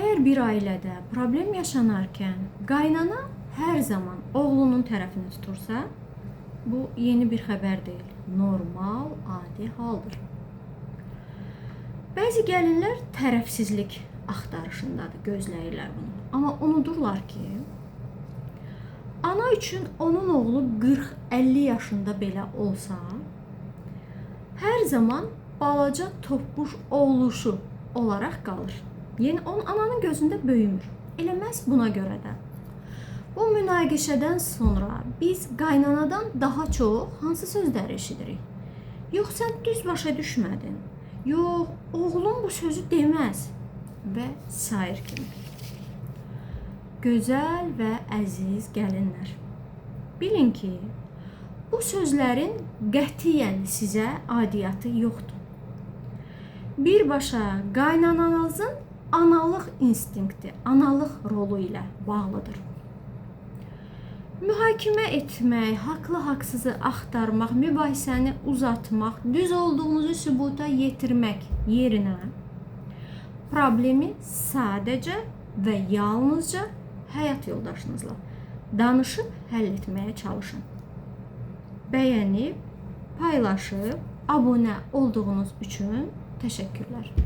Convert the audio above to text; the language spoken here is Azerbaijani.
Əgər bir ailədə problem yaşanarkən qaynana hər zaman oğlunun tərəfini tutursa, bu yeni bir xəbər deyil, normal, adi haldır. Bəzi gəlinlər tərəfsizlik axtarışındadır, gözləyirlər bunu. Amma unudurlar ki, ana üçün onun oğlu 40-50 yaşında belə olsa, hər zaman balaca topbuş oğluşu olaraq qalır. Yəni, ananın gözündə böyümür. Elə məhz buna görə də. Bu münaqişədən sonra biz qaynanadan daha çox hansı sözləri eşidirik? Yox, sən düz başa düşmədin. Yox, oğlum bu sözü deməz. Və sair kimi. Gözəl və əziz gəlinlər. Bilin ki, bu sözlərin qətiyyən sizə aidiyyatı yoxdur. Birbaşa qaynananızın analıq instinkti, analıq rolu ilə bağlıdır. Mühakimə etmək, haqlı-haqsızı axtarmaq, mübahisəni uzatmaq, düz olduğunuzu sübuta yetirmək yerinə problemi sadəcə və yalnızca həyat yoldaşınızla danışıb həll etməyə çalışın. Bəyənib, paylaşıb, abunə olduğunuz üçün təşəkkürlər.